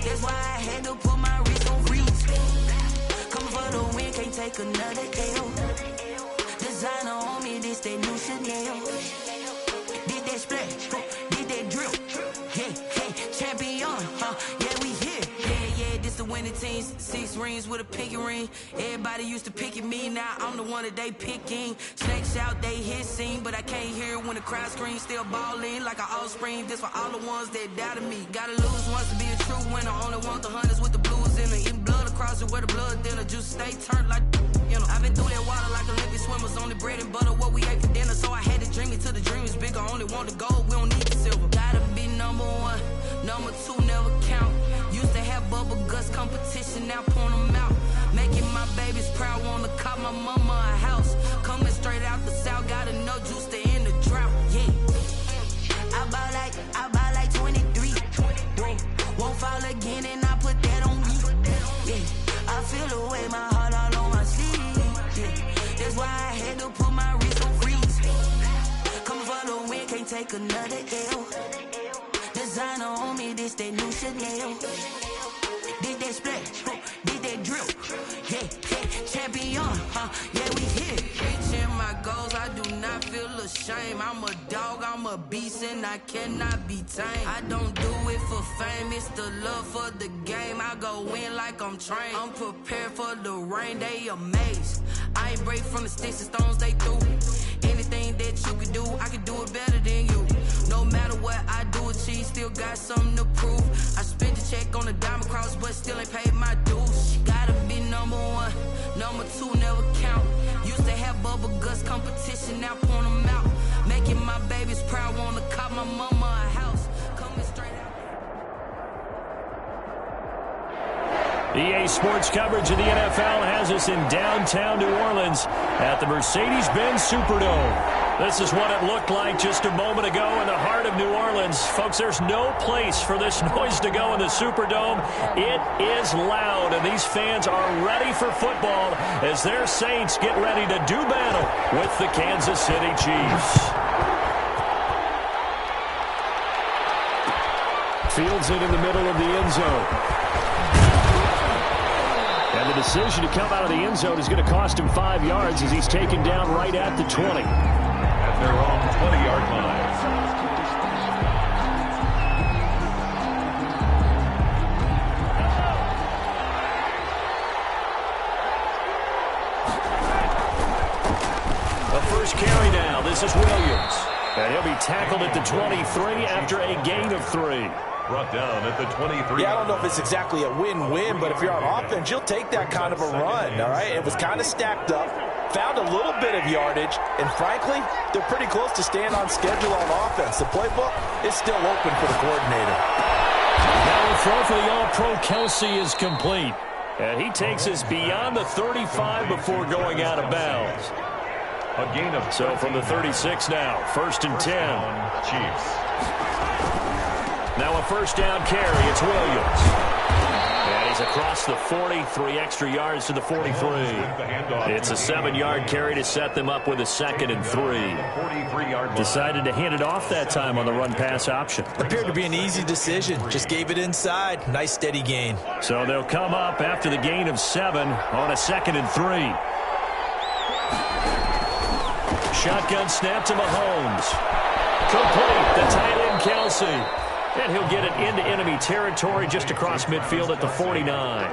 That's why I had to put my wrist on freeze. Coming for the win, can't take another L. Designer on me, this that new Chanel. Did that splash, did that drill. Yeah, champion, yeah, we here. Yeah, this the winning team. 6 rings with a pinky ring. Everybody used to pick at me, now I'm the one that they picking. Snakes out, they hit scene, but I can't hear it when the crowd screams. Still ballin' like an offspring. This for all the ones that doubted me. Gotta lose once to be a true winner. Only want the hunters with the blues in it. Eating blood across it where the blood dinner. Juice stay turned like, you know. I've been through that water like Olympic swimmers. Only bread and butter, what we ate for dinner. So I had to dream it till the dream is bigger. Only want the gold, we don't need the silver. Gotta be number 1, number 2 never count. Used to have bubble guts competition, now point them out. Making my babies proud, wanna cop my mama a house. Coming straight out the south, gotta know juice to end the drought. Yeah, I buy like 23. Won't fall again, and I put that on me. Yeah, I feel the way, my heart all on my sleeve. Yeah, that's why I had to put my wrist on freeze. Coming for the win, can't take another L. Designer on me, this that new Chanel. Did that splash, did that drill. Yeah, champion, yeah, we here. Reaching my goals, I do not feel ashamed. I'm a dog, I'm a beast, and I cannot be tamed. I don't do it for fame, it's the love for the game. I go in like I'm trained. I'm prepared for the rain, they amazed. I ain't break from the sticks and stones they threw. Anything that you can do, I can do it better than you. No matter what I do, achieve, still got something to prove. I spent the check on the diamond cross, but still ain't paid my dues. Gotta be number 1, number 2 never count. Used to have bubble guts competition, now point them out. Making my babies proud, wanna cop my mama a house. Coming straight out. EA Sports coverage of the NFL has us in downtown New Orleans at the Mercedes-Benz Superdome. This is what it looked like just a moment ago in the heart of New Orleans. Folks, there's no place for this noise to go in the Superdome. It is loud, and these fans are ready for football as their Saints get ready to do battle with the Kansas City Chiefs. Fields it in the middle of the end zone. And the decision to come out of the end zone is going to cost him 5 yards as he's taken down right at the 20. At their own 20-yard line. The first carry now. This is Williams. And he'll be tackled at the 23 after a gain of 3. Brought down at the 23. Yeah, I don't know if it's exactly a win-win, but if you're on offense, you'll take that kind of a run, all right? It was kind of stacked up, found a little bit of yardage, and frankly, they're pretty close to staying on schedule on offense. The playbook is still open for the coordinator. Now the throw for the All-Pro Kelsey is complete. And he takes us beyond the 35 before going out of bounds. A gain of so from the 36 now, first and 10. Chiefs. Now a first down carry. It's Williams. And he's across the 40, 3 extra yards to the 43. It's a 7-yard carry to set them up with a 2nd and 3. Decided to hand it off that time on the run-pass option. Appeared to be an easy decision. Just gave it inside. Nice steady gain. So they'll come up after the gain of 7 on a 2nd and 3. Shotgun snap to Mahomes. Complete. The tight end, Kelsey. And he'll get it into enemy territory just across midfield at the 49.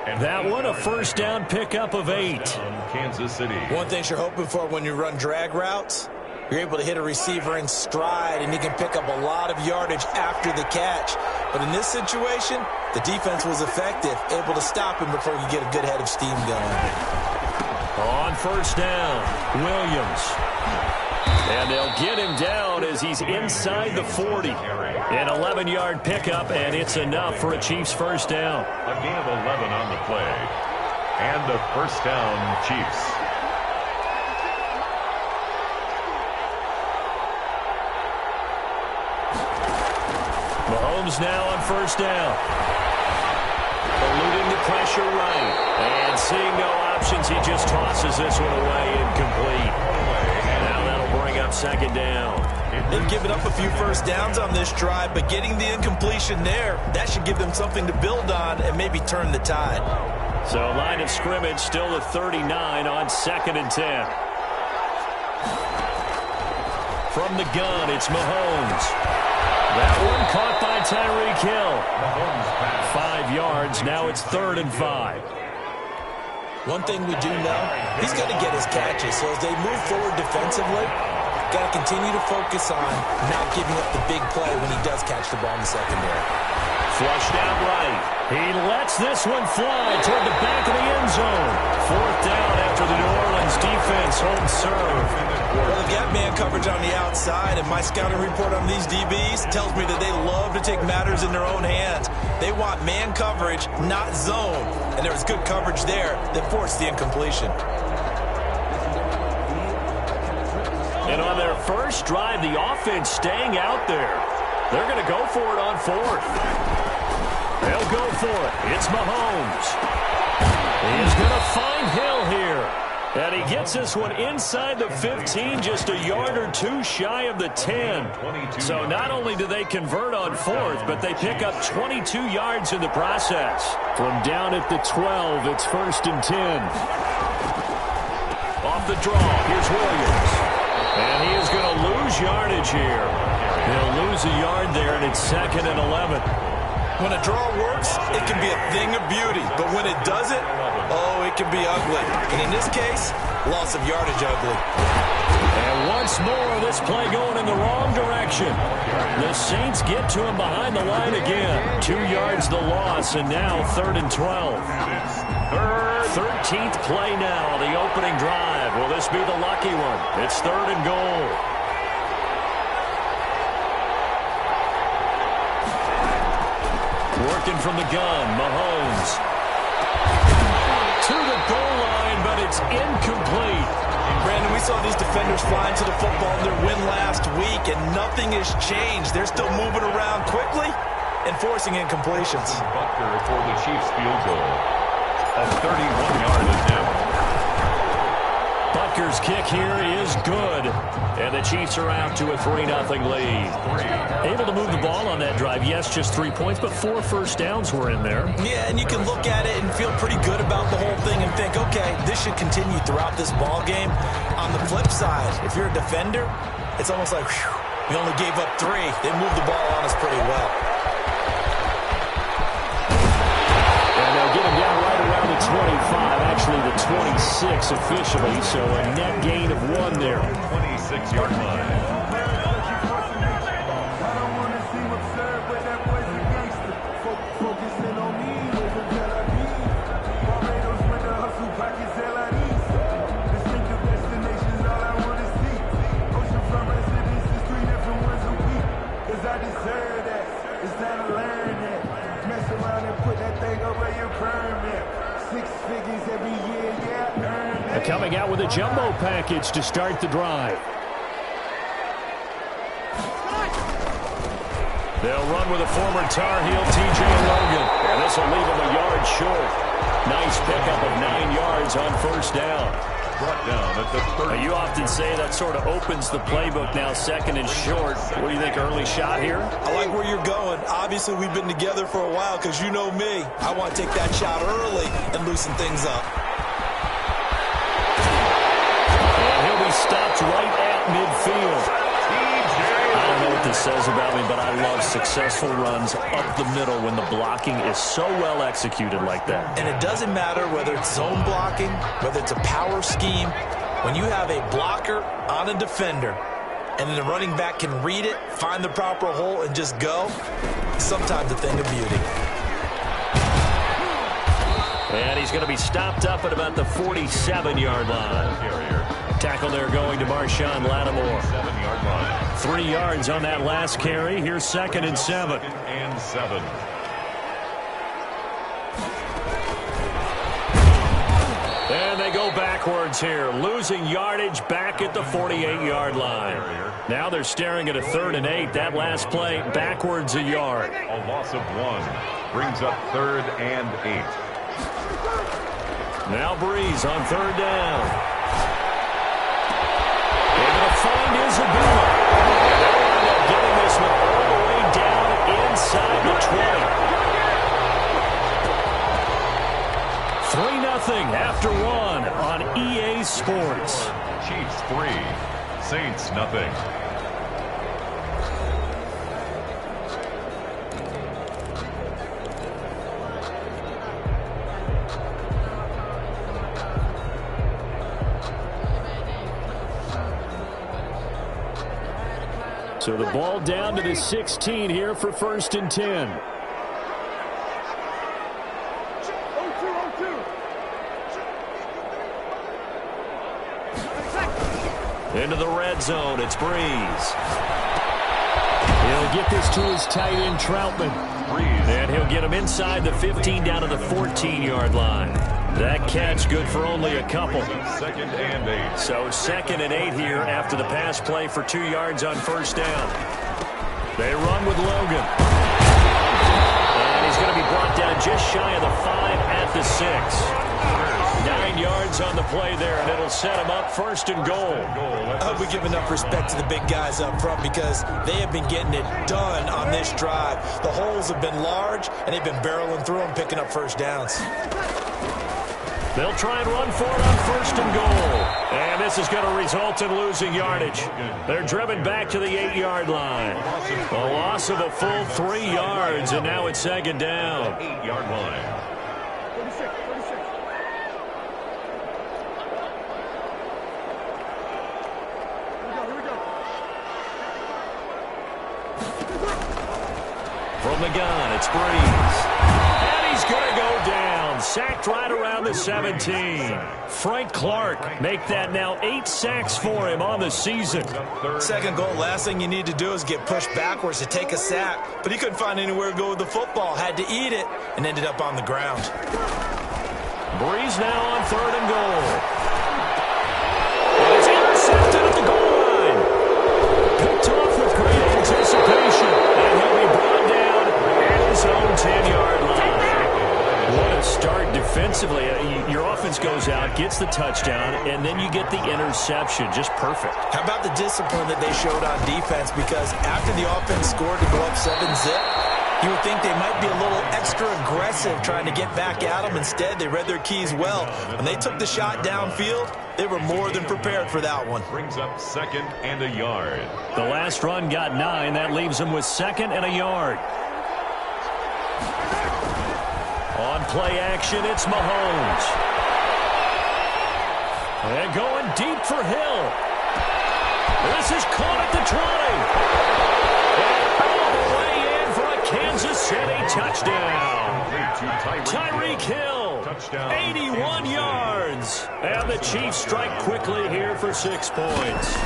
And that one, a first down pickup of 8. Kansas City. One thing you're hoping for when you run drag routes, you're able to hit a receiver in stride, and he can pick up a lot of yardage after the catch. But in this situation, the defense was effective, able to stop him before you get a good head of steam going. On first down, Williams. And they'll get him down as he's inside the 40. An 11-yard pickup, and it's enough for a Chiefs first down. A gain of 11 on the play. And the first down, Chiefs. Mahomes now on first down. Eluding the pressure right. And seeing no options, he just tosses this one away incomplete. Now that'll bring up on second down. They've given up a few first downs on this drive, but getting the incompletion there, that should give them something to build on and maybe turn the tide. So line of scrimmage still at 39 on 2nd and 10. From the gun, it's Mahomes. That one caught by Tyreek Hill. 5 yards. Now it's 3rd and 5. One thing we do know, he's going to get his catches. So as they move forward defensively, got to continue to focus on not giving up the big play when he does catch the ball in the secondary. Flushed out right. He lets this one fly toward the back of the end zone. 4th down after the New Orleans defense holds serve. Well, they've got man coverage on the outside, and my scouting report on these DBs tells me that they love to take matters in their own hands. They want man coverage, not zone. And there was good coverage there that forced the incompletion. And on their first drive, the offense staying out there. They're going to go for it on 4th. They'll go for it. It's Mahomes. He's going to find Hill here. And he gets this one inside the 15, just a yard or two shy of the 10. So not only do they convert on 4th, but they pick up 22 yards in the process. From down at the 12, it's 1st and 10. Off the draw, here's Williams. And he is going to lose yardage here. He'll lose a yard there, and it's 2nd and 11. When a draw works, it can be a thing of beauty. But when it doesn't, oh, it can be ugly. And in this case, loss of yardage ugly. And once more, this play going in the wrong direction. The Saints get to him behind the line again. 2 yards the loss, and now 3rd and 12. 13th play now, the opening drive. Will this be the lucky one? It's 3rd and goal. Working from the gun, Mahomes. To the goal line, but it's incomplete. Brandon, we saw these defenders flying to the football in their win last week, and nothing has changed. They're still moving around quickly and forcing incompletions. Butker for the Chiefs field goal. A 31-yard attempt. Butker's kick here is good. And the Chiefs are out to a 3-0 lead. Able to move the ball on that drive. Yes, just 3 points, but 4 first downs were in there. Yeah, and you can look at it and feel pretty good about the whole thing and think, okay, this should continue throughout this ball game. On the flip side, if you're a defender, it's almost like, whew, we only gave up 3. They moved the ball on us pretty well. And they'll get him down right around the 25, actually the 26 officially, so a net gain of 1 there. 26-yard line. Coming out with a jumbo package to start the drive. They'll run with a former Tar Heel, T.J. Logan. And this will leave him a yard short. Nice pickup of 9 yards on first down. Brought down at the 30. You often say that sort of opens the playbook now, 2nd and short. What do you think, early shot here? I like where you're going. Obviously, we've been together for a while because you know me. I want to take that shot early and loosen things up. Stopped right at midfield. I don't know what this says about me, but I love successful runs up the middle when the blocking is so well executed like that. And it doesn't matter whether it's zone blocking, whether it's a power scheme. When you have a blocker on a defender and then the running back can read it, find the proper hole, and just go, sometimes a thing of beauty. And he's going to be stopped up at about the 47-yard line. Tackle there going to Marshawn Lattimore. 7-yard line. 3 yards on that last carry. Here's 2nd and 7. 2nd and 7. And they go backwards here, losing yardage back at the 48-yard line. Now they're staring at a 3rd and 8. That last play, backwards a yard. A loss of 1 brings up 3rd and 8. Now Breeze on 3rd down. And going to find Isabella. They'll end up getting this one all the way down inside the 20. 3-0 after 1 on EA Sports. Chiefs 3, Saints nothing. So the ball down to the 16 here for 1st and 10. Into the red zone, it's Breeze. He'll get this to his tight end, Troutman. And he'll get him inside the 15 down to the 14-yard line. That catch good for only a couple. 2nd and 8. So 2nd and 8 here after the pass play for 2 yards on 1st down. They run with Logan. And he's going to be brought down just shy of the 5 at the 6. 9 yards on the play there, and it'll set him up 1st and goal. I hope we give enough respect to the big guys up front because they have been getting it done on this drive. The holes have been large, and they've been barreling through them, picking up 1st downs. They'll try and run for it on 1st and goal. And this is going to result in losing yardage. They're driven back to the 8-yard line. A loss of a full 3 yards, and now it's 2nd down. 8-yard line. From the gun, it's Breeze. And he's going to go down. Sacked right around the 17. Frank Clark make that now 8 sacks for him on the season. 2nd goal, last thing you need to do is get pushed backwards to take a sack. But he couldn't find anywhere to go with the football. Had to eat it and ended up on the ground. Breeze now on 3rd and goal. And it's intercepted at the goal line. Picked off with great anticipation. And he'll be brought down at his own 10-yard line. What a start defensively. Your offense goes out, gets the touchdown, and then you get the interception. Just perfect. How about the discipline that they showed on defense? Because after the offense scored to go up 7-zip, you would think they might be a little extra aggressive trying to get back at them. Instead, they read their keys well. When they took the shot downfield, they were more than prepared for that one. Brings up 2nd and a yard. The last run got 9. That leaves them with 2nd and a yard. On play action, it's Mahomes. And going deep for Hill. This is caught at the 20. And all the way in for a Kansas City touchdown. Tyreek Hill, 81 yards. And the Chiefs strike quickly here for 6 points.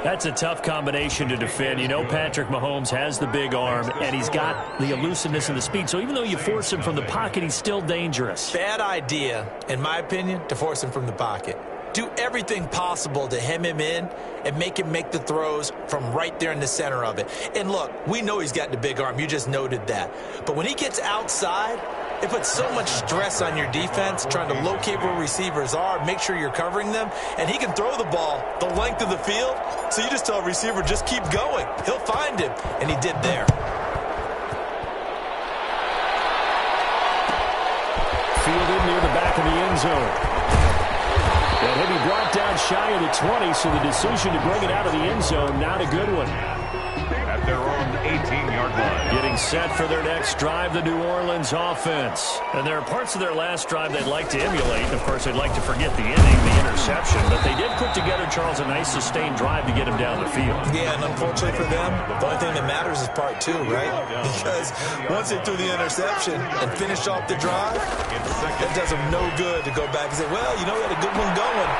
That's a tough combination to defend. You know Patrick Mahomes has the big arm, and he's got the elusiveness and the speed. So even though you force him from the pocket, he's still dangerous. Bad idea, in my opinion, to force him from the pocket. Do everything possible to hem him in and make him make the throws from right there in the center of it. And look, we know he's got the big arm. You just noted that. But when he gets outside, it puts so much stress on your defense trying to locate where receivers are, make sure you're covering them, and he can throw the ball the length of the field. So you just tell a receiver, just keep going. He'll find him, and he did there. Fielded near the back of the end zone. And he'll be brought down shy of the 20, so the decision to bring it out of the end zone, not a good one. At their own 18-yard line. Getting set for their next drive, the New Orleans offense. And there are parts of their last drive they'd like to emulate. Of course, they'd like to forget the inning, the interception. But they did put together, Charles, a nice sustained drive to get him down the field. Yeah, and unfortunately for them, the only thing that matters is part 2, right? Because once they threw the interception and finished off the drive, it does them no good to go back and say, well, you know, we had a good one going.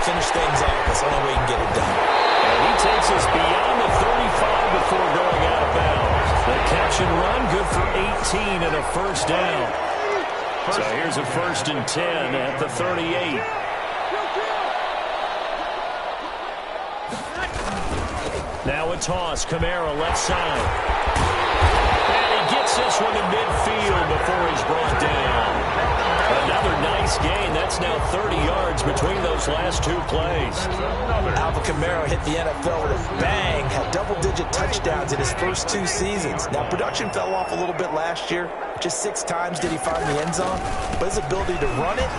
Finish things off. That's the only way you can get it done. And he takes us beyond the 35 before going out of bounds. The catch and run, good for 18 and a 1st down. So here's a 1st and 10 at the 38. Now a toss, Kamara left side. And he gets this one to midfield before he's brought down. Another nice gain. That's now 30 yards yards between those last two plays. Alvin Kamara hit the NFL with a bang, had double-digit touchdowns in his first 2 seasons. Now, production fell off a little bit last year. Just 6 times did he find the end zone. But his ability to run it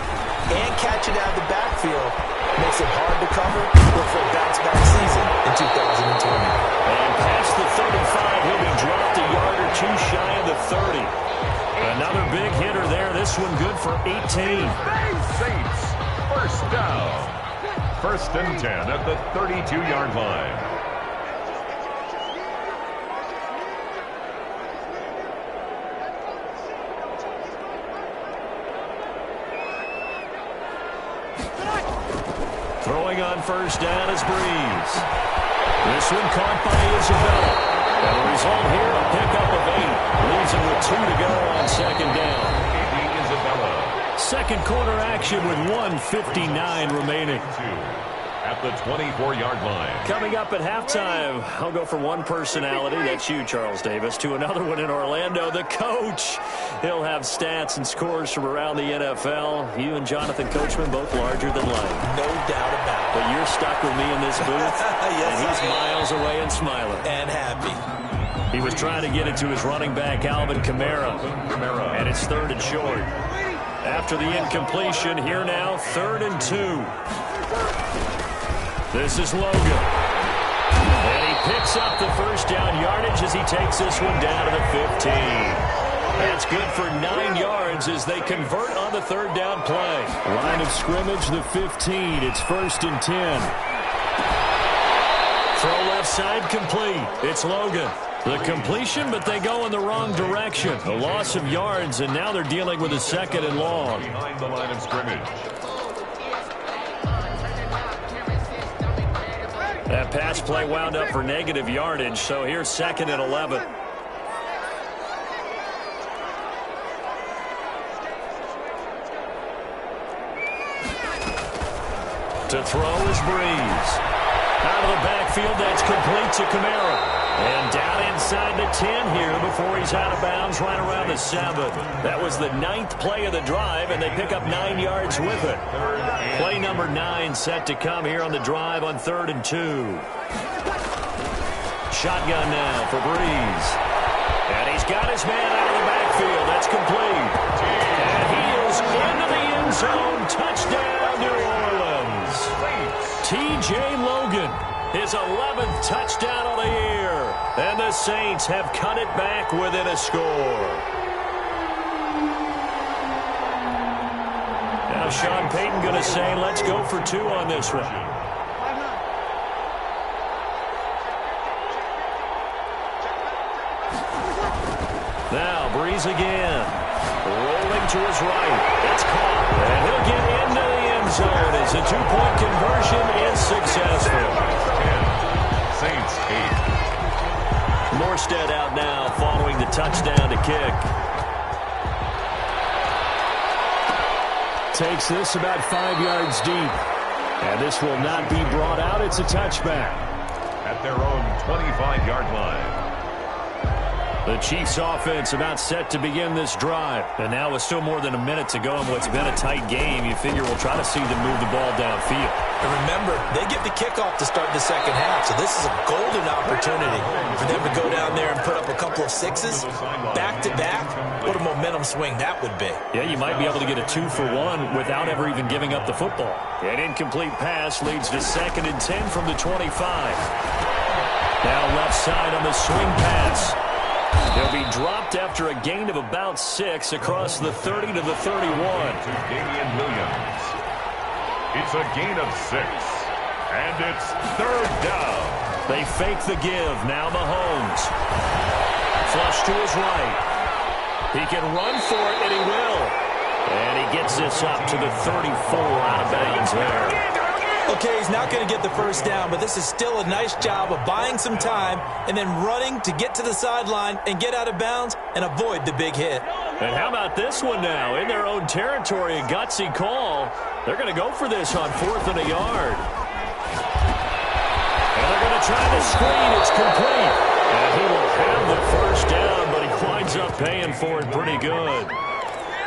and catch it out of the backfield makes it hard to cover. Look for a bounce-back season in 2020. And past the 35, he'll be dropped a yard or 2 shy of the 30. Another big hitter there. This one good for 18. Saints, first down. 1st and 10 at the 32-yard line. Throwing on first down is Breeze. This one caught by Isabella. And the result here, a pickup of 8. Leaves him with 2 to go on 2nd down. Isabella. Second quarter action with 1:59 remaining. At the 24-yard line. Coming up at halftime, I'll go from one personality, that's you, Charles Davis, to another one in Orlando, the coach. He'll have stats and scores from around the NFL. You and Jonathan Coachman, both larger than life. No doubt about it. But you're stuck with me in this booth, Yes, and he's miles away and smiling. And happy. He was trying to get it to his running back, Alvin Kamara, and it's 3rd and short. After the incompletion, here now, 3rd and 2. This is Logan. And he picks up the first down yardage as he takes this one down to the 15. That's good for 9 yards as they convert on the 3rd down play. Line of scrimmage, the 15. It's 1st and 10. Throw left side complete. It's Logan. The completion, but they go in the wrong direction. A loss of yards, and now they're dealing with a 2nd and long. Behind the line of scrimmage. That pass play wound up for negative yardage, so here's 2nd and 11. To throw is Breeze. Out of the backfield, that's complete to Kamara. And down inside the 10 here before he's out of bounds right around the 7. That was the 9th play of the drive, and they pick up 9 yards with it. Play number 9 set to come here on the drive on 3rd and 2. Shotgun now for Breeze. And he's got his man out of the backfield. That's complete. And he is into the end zone. Touchdown, New Orleans. T.J. Logan, his 11th touchdown of the year. And the Saints have cut it back within a score. Now Sean Payton going to say, let's go for 2 on this one. Now Breeze again. Rolling to his right. That's caught. And he'll get into the end zone as a 2-point conversion is successful. Saints 8. Morstead out now following the touchdown to kick. Takes this about 5 yards deep. And this will not be brought out. It's a touchback. At their own 25-yard line. The Chiefs offense about set to begin this drive. And now with still more than a minute to go in what's been a tight game, you figure we'll try to see them move the ball downfield. And remember, they get the kickoff to start the 2nd half, so this is a golden opportunity for them to go down there and put up a couple of 6s back-to-back. What a momentum swing that would be. Yeah, you might be able to get a 2-for-1 without ever even giving up the football. An incomplete pass leads to 2nd and 10 from the 25. Now left side on the swing pass. He'll be dropped after a gain of about 6 across the 30 to the 31. To Damian Williams. It's a gain of 6. And it's 3rd down. They fake the give. Now Mahomes. Flush to his right. He can run for it, and he will. And he gets this up to the 34 out of bounds there. Okay, he's not going to get the first down, but this is still a nice job of buying some time and then running to get to the sideline and get out of bounds and avoid the big hit. And how about this one now? In their own territory, a gutsy call. They're going to go for this on 4th and a yard. And they're going to try the screen. It's complete. And he will have the first down, but he winds up paying for it pretty good.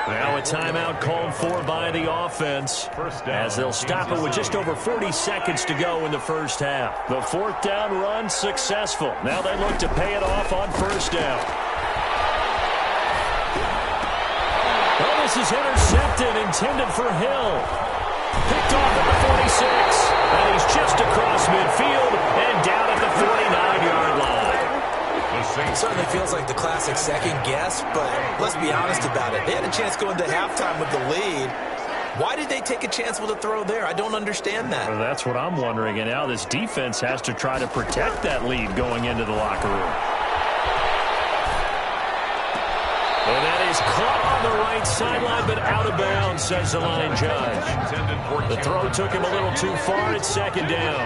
Now a timeout called for by the offense as they'll stop it with just over 40 seconds to go in the first half. The fourth down run successful. Now they look to pay it off on first down. Well, this is intercepted, intended for Hill. Picked off at the 46, and he's just across midfield and down at the 49-yard line. It certainly feels like the classic second guess, but let's be honest about it. They had a chance going into halftime with the lead. Why did they take a chance with a throw there? I don't understand that. Well, that's what I'm wondering, and now this defense has to try to protect that lead going into the locker room. And that is caught on the right sideline, but out of bounds, says the line judge. The throw took him a little too far. It's second down.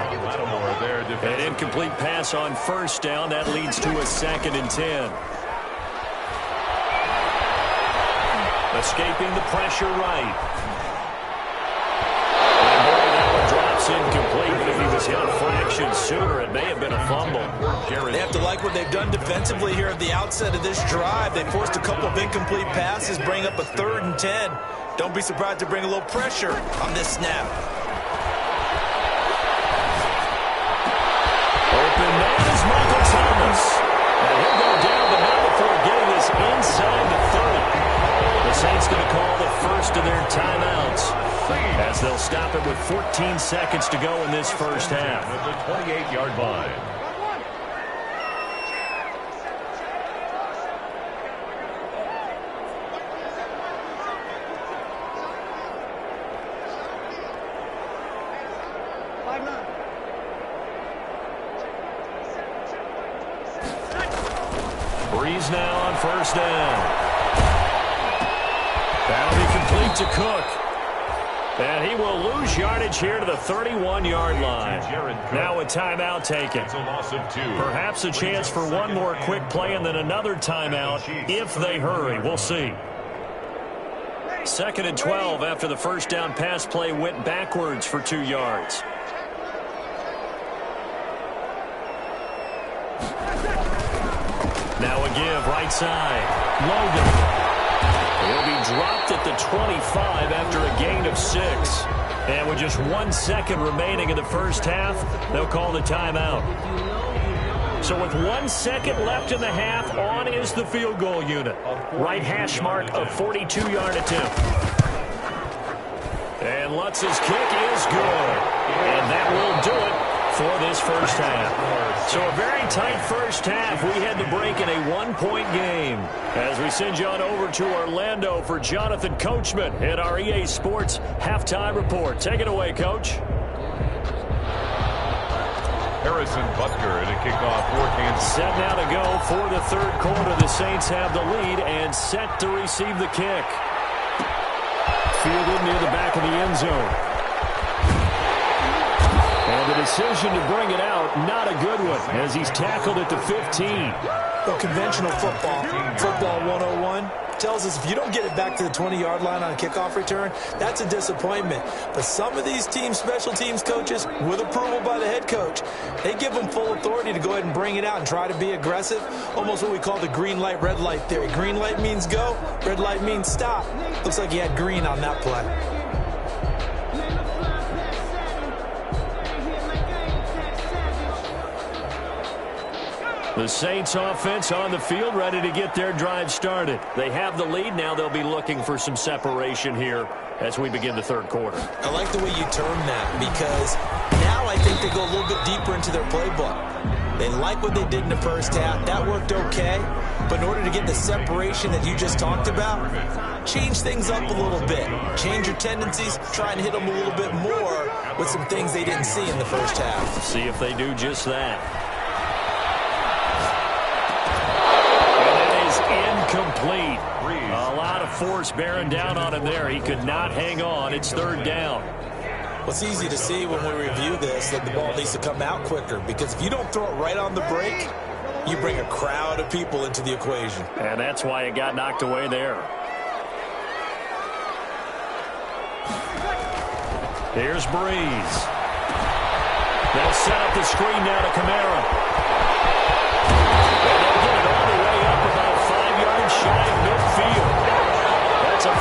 An incomplete pass on first down. That leads to a 2nd and 10. Escaping the pressure right. And boy, that one drops incomplete, but if he was hit a fraction sooner, it may have been a fumble. They have to like what they've done defensively here at the outset of this drive. They forced a couple of incomplete passes, bring up a 3rd and 10. Don't be surprised to bring a little pressure on this snap. Open man is Michael Thomas. And he'll go down, but not before getting this inside the 30. The Saints going to call the first of their timeouts as they'll stop it with 14 seconds to go in this first half. At the 28-yard line. Breeze now on first down. That'll be complete to Cook. And he will lose yardage here to the 31-yard line. Now a timeout taken. It's a loss of 2. Perhaps a chance for one more quick play and then another timeout if they hurry. We'll see. 2nd and 12 after the first down pass play went backwards for 2 yards. Now a give right side. Logan. He'll be dropped at the 25 after a gain of 6. And with just 1 second remaining in the first half, they'll call the timeout. So with 1 second left in the half, on is the field goal unit. Right hash mark of 42-yard attempt. And Lutz's kick is good. And that will do it for this first half. So a very tight first half. We had to break in a 1-point game. As we send you on over to Orlando for Jonathan Coachman at our EA Sports Halftime Report. Take it away, Coach. Harrison Butker at a kickoff for Kansas. Set now to go for the third quarter. The Saints have the lead and set to receive the kick. Fielded near the back of the end zone. And the decision to bring it out, not a good one, as he's tackled at the 15. Well, conventional football 101, tells us if you don't get it back to the 20-yard line on a kickoff return, that's a disappointment. But some of these special teams coaches, with approval by the head coach, they give them full authority to go ahead and bring it out and try to be aggressive, almost what we call the green light, red light theory. Green light means go, red light means stop. Looks like he had green on that play. The Saints offense on the field, ready to get their drive started. They have the lead. Now they'll be looking for some separation here as we begin the third quarter. I like the way you term that, because now I think they go a little bit deeper into their playbook. They like what they did in the first half. That worked okay. But in order to get the separation that you just talked about, change things up a little bit. Change your tendencies. Try and hit them a little bit more with some things they didn't see in the first half. See if they do just that. Complete. A lot of force bearing down on him there. He could not hang on. It's third down. Well, it's easy to see when we review this that the ball needs to come out quicker, because if you don't throw it right on the break, you bring a crowd of people into the equation. And that's why it got knocked away there. Here's Breeze. They'll set up the screen now to Kamara. Shy of midfield. That's a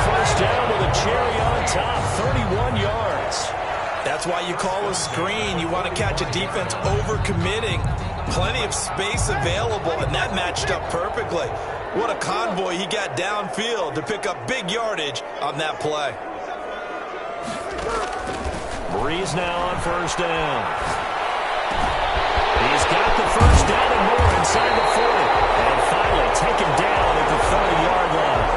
why you call a screen. You want to catch a defense overcommitting. Plenty of space available, and that matched up perfectly. What a convoy he got downfield to pick up big yardage on that play. Breeze now on first down. He's got the first down and more inside the 40. And finally taken down at the 30-yard line.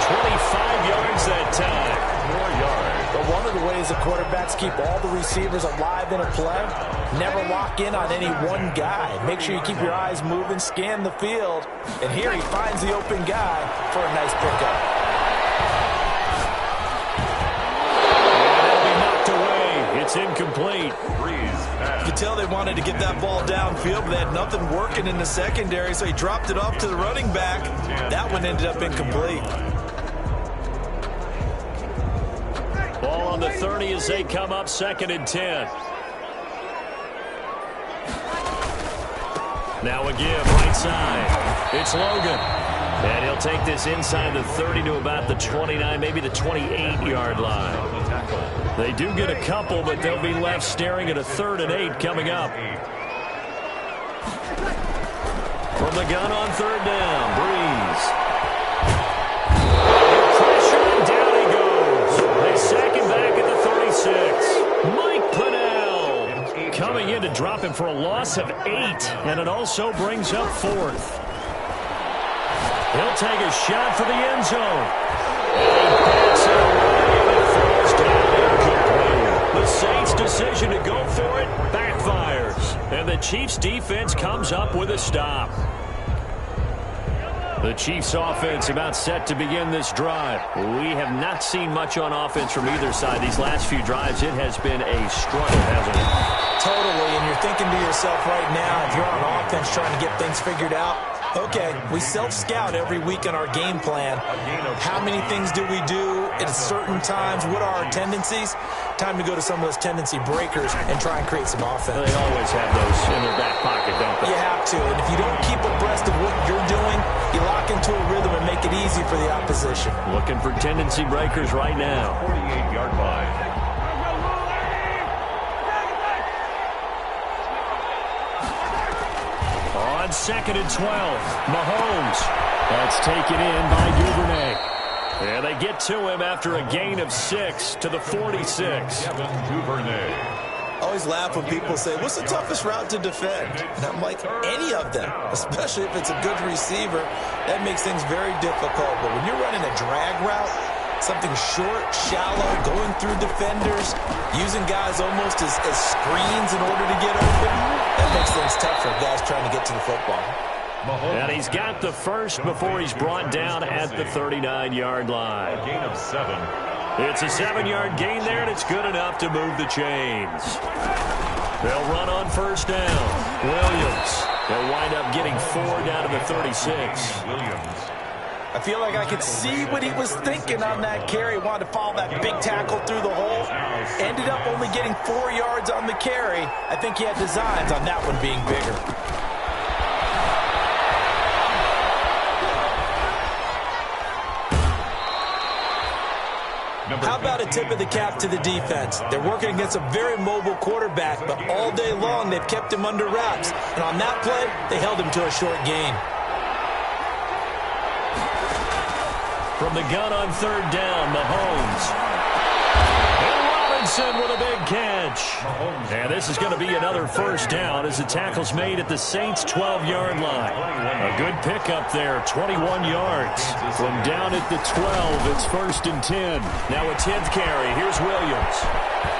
25 yards that time. 4 yards. But one of the ways the quarterbacks keep all the receivers alive in a play, never lock in on any one guy. Make sure you keep your eyes moving, scan the field. And here he finds the open guy for a nice pickup. It's incomplete. You could tell they wanted to get that ball downfield, but they had nothing working in the secondary, so he dropped it off to the running back. That one ended up incomplete. Ball on the 30 as they come up 2nd and 10. Now a give, right side. It's Logan. And he'll take this inside the 30 to about the 29, maybe the 28-yard line. They do get a couple, but they'll be left staring at a 3rd and 8 coming up. From the gun on 3rd down, Breeze. Pressure, and down he goes. They sack him back at the 36. Mike Pennell coming in to drop him for a loss of 8, and it also brings up 4th. He'll take a shot for the end zone. And he backs it away, and it throws down incomplete. The Saints' decision to go for it backfires. And the Chiefs' defense comes up with a stop. The Chiefs' offense about set to begin this drive. We have not seen much on offense from either side. These last few drives, it has been a struggle, hasn't it? Totally, and you're thinking to yourself right now, if you're on offense trying to get things figured out, okay, we self-scout every week in our game plan. How many things do we do at certain times? What are our tendencies? Time to go to some of those tendency breakers and try and create some offense. They always have those in their back pocket, don't they? You have to, and if you don't keep abreast of what you're doing, you lock into a rhythm and make it easy for the opposition. Looking for tendency breakers right now. 48-yard line. On 2nd and 12, Mahomes. That's taken in by Duvernay. And they get to him after a gain of 6 to the 46. Duvernay. I always laugh when people say, what's the toughest route to defend? And I'm like, any of them, especially if it's a good receiver. That makes things very difficult. But when you're running a drag route, something short, shallow, going through defenders, using guys almost as screens in order to get open, that makes things tough for guys trying to get to the football. And he's got the first before he's brought down at the 39-yard line. A gain of 7. It's a 7-yard gain there, and it's good enough to move the chains. They'll run on first down. Williams. They'll wind up getting 4 down to the 36. Williams. I feel like I could see what he was thinking on that carry. Wanted to follow that big tackle through the hole. Ended up only getting 4 yards on the carry. I think he had designs on that one being bigger. How about a tip of the cap to the defense? They're working against a very mobile quarterback, but all day long they've kept him under wraps. And on that play, they held him to a short gain. From the gun on 3rd down, Mahomes. And Robinson with a big catch. And this is going to be another first down as the tackle's made at the Saints' 12-yard line. A good pickup there, 21 yards. From down at the 12, it's 1st and 10. Now a 10th carry. Here's Williams.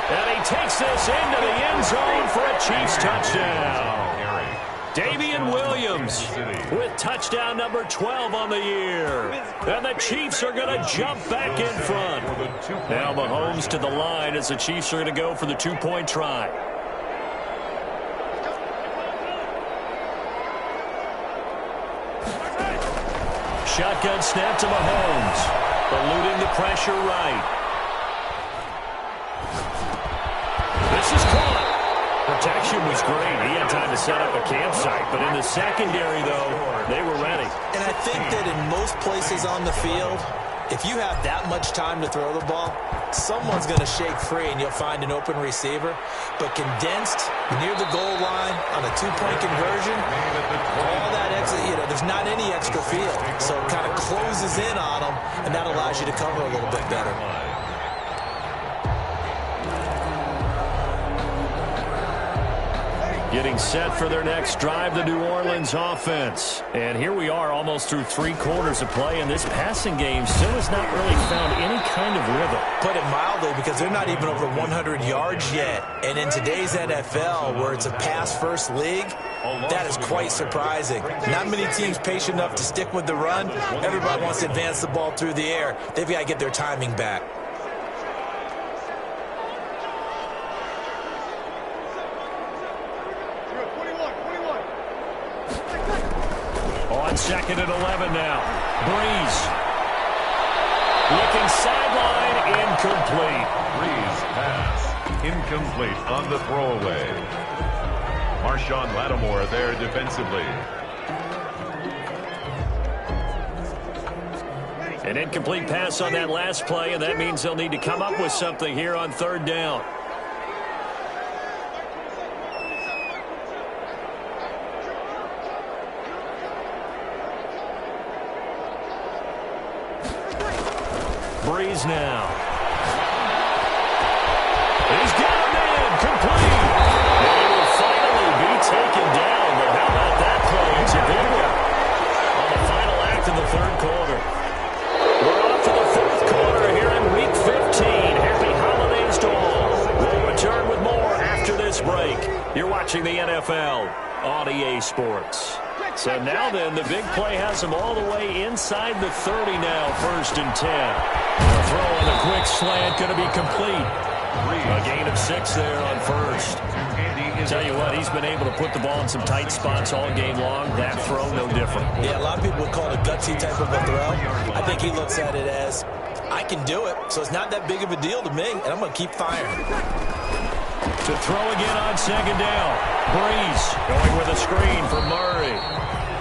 And he takes this into the end zone for a Chiefs touchdown. Damian Williams with touchdown number 12 on the year. And the Chiefs are going to jump back in front. Now Mahomes to the line as the Chiefs are going to go for the 2-point try. Shotgun snap to Mahomes. Eluding the pressure right. This is caught. Protection was great. He had time to set up a campsite. But in the secondary, though, they were ready. And I think that in most places on the field, If you have that much time to throw the ball, someone's going to shake free and you'll find an open receiver. But condensed near the goal line on a two-point conversion, all that extra, there's not any extra field. So it kind of closes in on them, and that allows you to cover a little bit better. Getting set for their next drive, the New Orleans offense. And here we are almost through 3 quarters of play, and this passing game still has not really found any kind of rhythm. Put it mildly, because they're not even over 100 yards yet. And in today's NFL, where it's a pass-first league, that is quite surprising. Not many teams patient enough to stick with the run. Everybody wants to advance the ball through the air. They've got to get their timing back. Second and 11 now. Breeze. Looking sideline, incomplete. Breeze pass. Incomplete on the throwaway. Marshawn Lattimore there defensively. An incomplete pass on that last play, and that means they'll need to come up with something here on 3rd down. Breeze now. He's got him in. Complete. And he will finally be taken down. But how about that play? It's a big one on the final act of the 3rd quarter. We're off to the 4th quarter here in Week 15. Happy holidays to all. We'll return with more after this break. You're watching the NFL on EA Sports. So now then, the big play has them all the way inside the 30 now, 1st and 10. The throw on the quick slant going to be complete. A gain of 6 there on 1st. Tell you what, he's been able to put the ball in some tight spots all game long. That throw, no different. Yeah, a lot of people would call it a gutsy type of a throw. I think he looks at it as, I can do it, so it's not that big of a deal to me, and I'm going to keep firing. To throw again on 2nd down. Breeze going with a screen for Murray.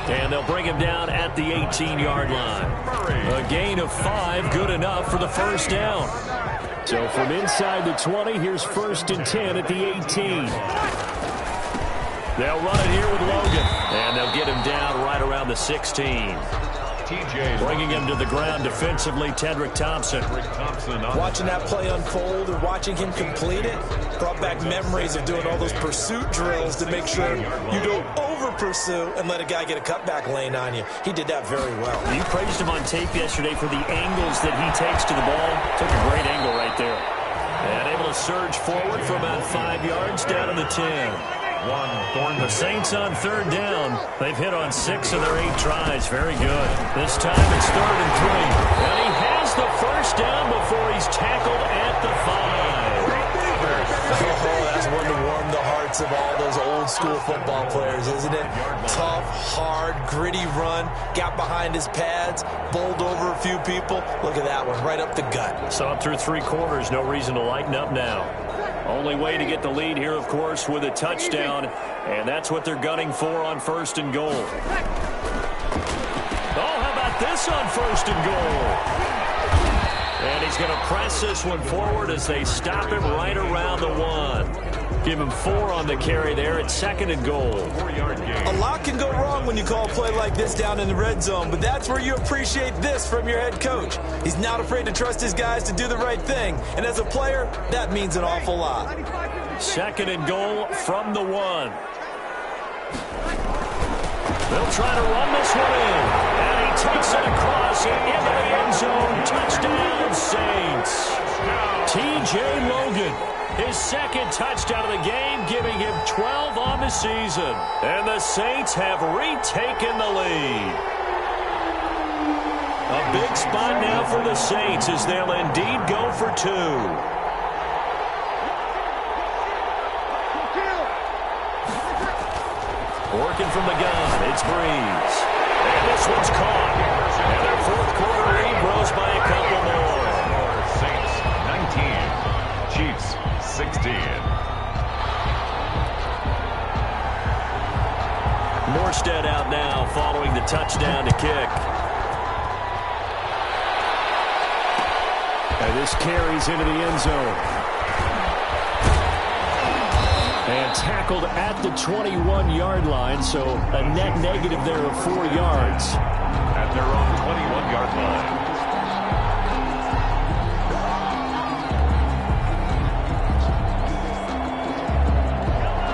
And they'll bring him down at the 18-yard line. A gain of 5, good enough for the 1st down. So from inside the 20, here's 1st and 10 at the 18. They'll run it here with Logan. And they'll get him down right around the 16. Bringing him to the ground defensively, Tedrick Thompson. Watching that play unfold or watching him complete it brought back memories of doing all those pursuit drills to make sure you don't over-pursue and let a guy get a cutback lane on you. He did that very well. You praised him on tape yesterday for the angles that he takes to the ball. Took a great angle right there. And able to surge forward for about 5 yards down to the 10. The Saints on 3rd down. They've hit on 6 of their 8 tries. Very good. This time it's 3rd and 3. And he has the 1st down before he's tackled at the 5. Oh, that's one to warm the hearts of all those old school football players, isn't it? Tough, hard, gritty run. Got behind his pads. Bowled over a few people. Look at that one. Right up the gut. So up through 3 quarters. No reason to lighten up now. Only way to get the lead here, of course, with a touchdown, and that's what they're gunning for on 1st and goal. Oh, how about this on 1st and goal? And he's going to press this one forward as they stop him right around the 1. Give him 4 on the carry there at 2nd and goal. 4-yard gain. A lot can go wrong when you call a play like this down in the red zone, but that's where you appreciate this from your head coach. He's not afraid to trust his guys to do the right thing, and as a player, that means an awful lot. 2nd and goal from the 1. They'll try to run this one in, and he takes it across and into the end zone. Touchdown, Saints. T.J. Logan. His 2nd touchdown of the game, giving him 12 on the season. And the Saints have retaken the lead. A big spot now for the Saints as they'll indeed go for 2. Working from the gun, it's Breeze. And this one's caught. And their 4th quarter lead grows by a couple more. Saints 19, Chiefs 16. Morstead out now following the touchdown to kick. And this carries into the end zone. And tackled at the 21-yard line, so a net negative there of 4 yards. At their own 21-yard line.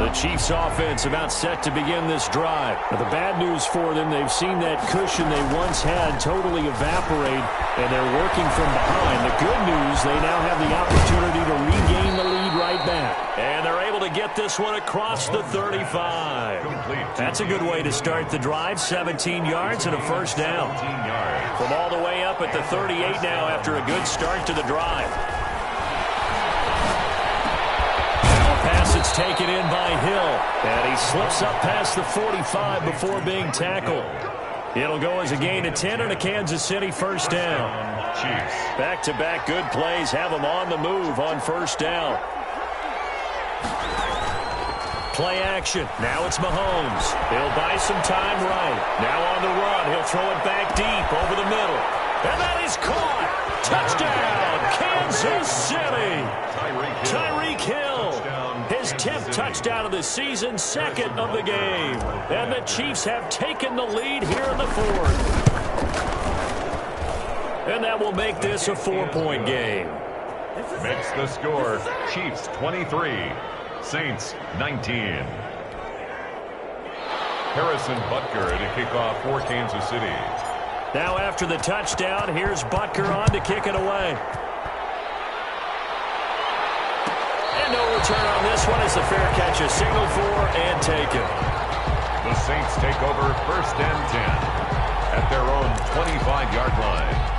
The Chiefs offense about set to begin this drive. But the bad news for them, they've seen that cushion they once had totally evaporate, and they're working from behind. The good news, they now have the opportunity to regain the lead right back. And they're able to get this one across the 35. That's a good way to start the drive. 17 yards and a first down. From all the way up at the 38 now after a good start to the drive. Pass it's taken in by Hill, and he slips up past the 45 before being tackled. It'll go as a gain of 10 and a Kansas City first down. Back-to-back good plays have them on the move on first down. Play action. Now it's Mahomes. He'll buy some time right. Now on the run. He'll throw it back deep over the middle. And that is caught. Touchdown, Kansas City. Tyreek Hill. His 10th touchdown of the season, second of the game. And the Chiefs have taken the lead here in the fourth. And that will make this a 4-point game. Makes the score Chiefs 23, Saints 19. Harrison Butker to kick off for Kansas City. Now after the touchdown, here's Butker on to kick it away. And no return on this one as the fair catch is signaled for and taken. The Saints take over first and 10 at their own 25-yard line.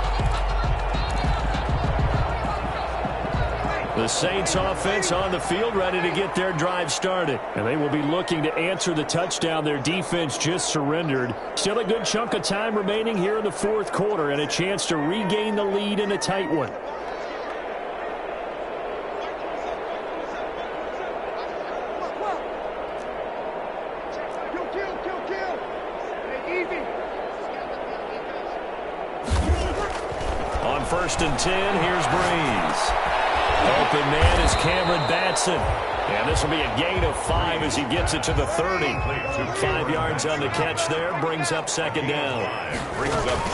The Saints offense on the field ready to get their drive started. And they will be looking to answer the touchdown their defense just surrendered. Still a good chunk of time remaining here in the fourth quarter and a chance to regain the lead in a tight one. On first and 10, here's Breeze. Open man is Cameron Batson. And this will be a gain of 5 as he gets it to the 30. 5 yards on the catch there. Brings up second down.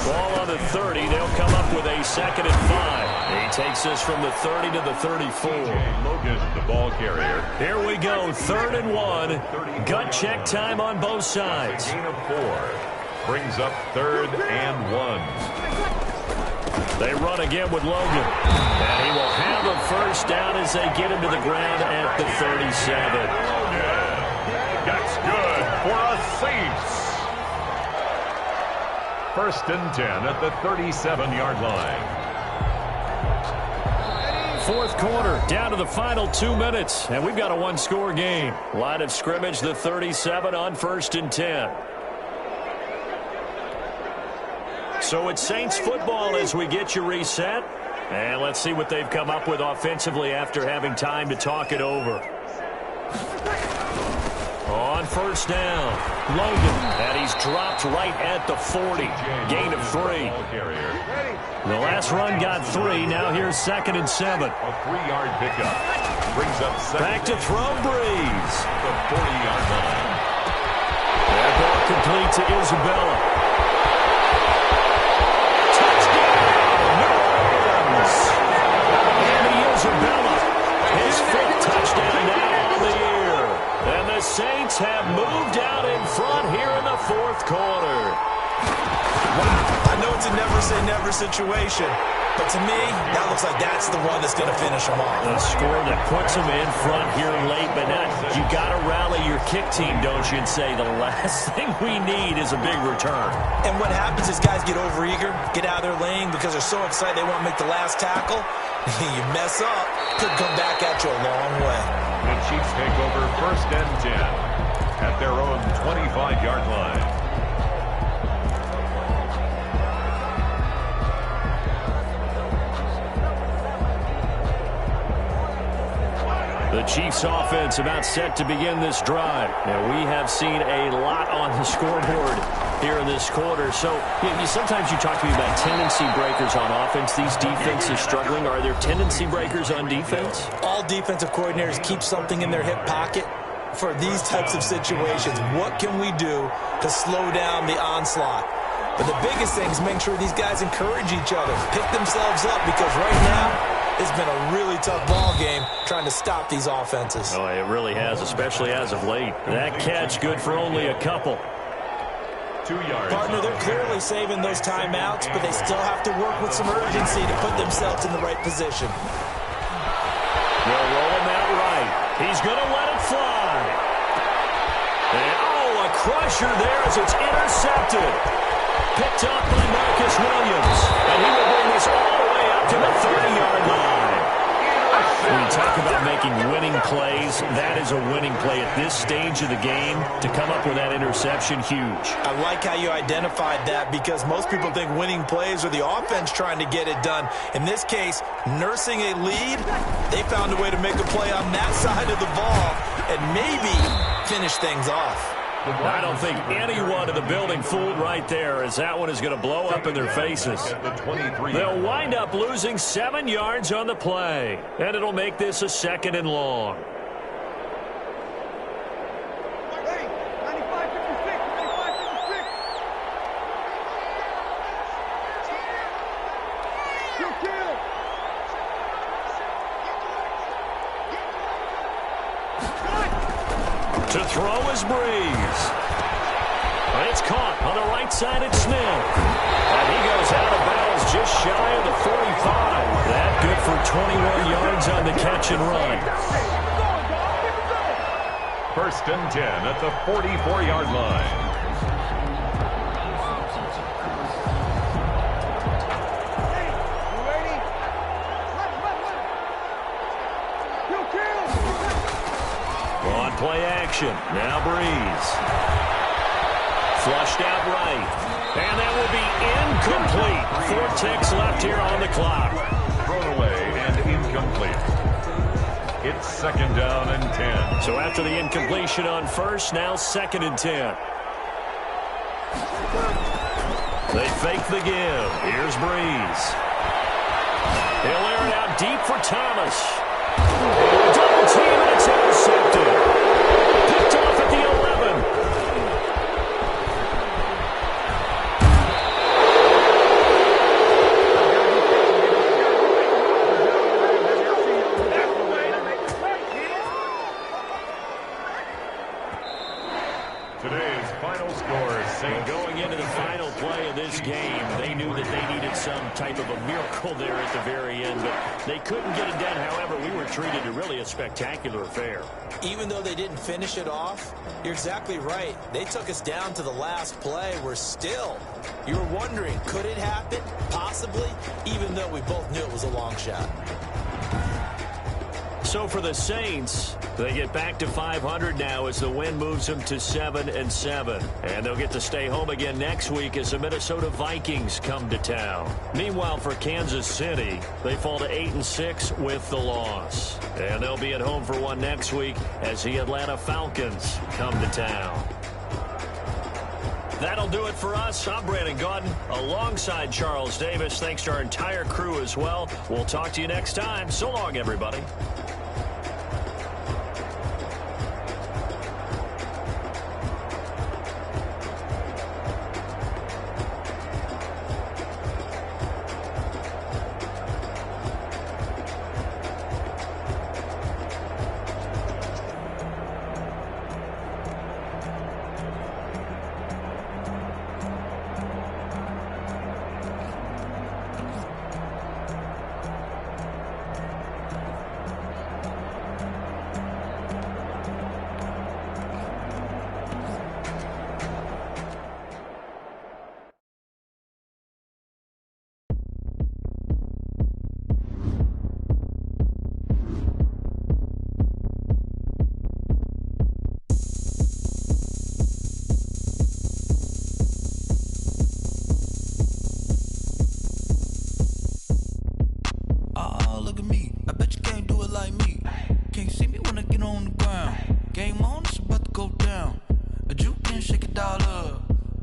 Ball on the 30. They'll come up with a second and 5. He takes this from the 30 to the 34. Logan, the ball carrier. Here we go. 3rd and 1. Gut check time on both sides. Gain of 4. Brings up 3rd and 1. They run again with Logan. And he will have a first down as they get him to the ground at the 37. That's good for a Saints. First and 10 at the 37-yard line. Fourth quarter, down to the final 2 minutes. And we've got a one-score game. Line of scrimmage, the 37 on first and 10. So it's Saints football as we get you reset. And let's see what they've come up with offensively after having time to talk it over. On first down, Logan. And he's dropped right at the 40. Gain of 3. The last run got 3. Now here's 2nd and 7. A 3-yard pickup. Brings up second. Back to throw, Breeze. The 40-yard line. That ball complete to Isabella. Isabella, his 5th touchdown now on the year. And the Saints have moved out in front here in the fourth quarter. I know it's a never-say-never situation, but to me, that looks like that's the one that's going to finish them off. A score that puts them in front here late, but now you got to rally your kick team, don't you, and say the last thing we need is a big return. And what happens is guys get overeager, get out of their lane because they're so excited they want to make the last tackle. You mess up, could come back at you a long way. The Chiefs take over first and 10 at their own 25-yard line. The Chiefs offense about set to begin this drive. And we have seen a lot on the scoreboard here in this quarter. So sometimes you talk to me about tendency breakers on offense. These defenses struggling. Are there tendency breakers on defense? All defensive coordinators keep something in their hip pocket for these types of situations. What can we do to slow down the onslaught? But the biggest thing is make sure these guys encourage each other, pick themselves up, because right now it's been a really tough ball game trying to stop these offenses. Oh, it really has, especially as of late. That catch good for only a couple. 2 yards. Partner, they're clearly saving those timeouts, but they still have to work with some urgency to put themselves in the right position. They'll roll him out right. He's going to let it fly. And, a crusher there as it's intercepted. Picked up by Marcus Williams. And he will bring this all the way up to the 30-yard line. When you talk about making winning plays, that is a winning play at this stage of the game. To come up with that interception, huge. I like how you identified that, because most people think winning plays are the offense trying to get it done. In this case, nursing a lead, they found a way to make a play on that side of the ball and maybe finish things off. I don't think anyone in the building fooled right there, as that one is going to blow up in their faces. They'll wind up losing 7 yards on the play, and it'll make this a 2nd and long. To throw is Breeze. And it's caught on the right side at Smith. And he goes out of bounds just shy of the 45. That good for 21 yards on the catch and run. 1st and 10 at the 44-yard line. Play action. Now Breeze. Flushed out right. And that will be incomplete. 4 ticks left here on the clock. Thrown away and incomplete. It's 2nd down and 10. So after the incompletion on first, now 2nd and 10. They fake the give. Here's Breeze. He'll air it out deep for Thomas. Double team, and it's intercepted. Picked off at the 11. Today's final score, St. Going into the final play of this game, they knew that they needed some type of a miracle there at the very end, but they couldn't get it done. However, we were treated to really a spectacular affair. Even though they didn't finish it off, you're exactly right. They took us down to the last play. We're still, you were wondering, could it happen? Possibly, even though we both knew it was a long shot. So for the Saints, they get back to 500 now as the win moves them to 7-7. And they'll get to stay home again next week as the Minnesota Vikings come to town. Meanwhile, for Kansas City, they fall to 8-6 with the loss. And they'll be at home for one next week as the Atlanta Falcons come to town. That'll do it for us. I'm Brandon Gaudin alongside Charles Davis. Thanks to our entire crew as well. We'll talk to you next time. So long, everybody.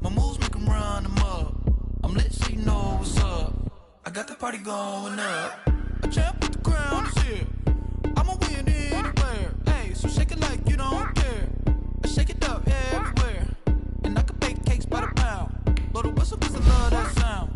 My moves make them run them up. I'm lit so you know what's up. I got the party going up. A champ with the crown is here. I'ma win anywhere. Hey, so shake it like you don't care. I shake it up everywhere. And I can bake cakes by the pound. Blow the whistle cause I love that sound.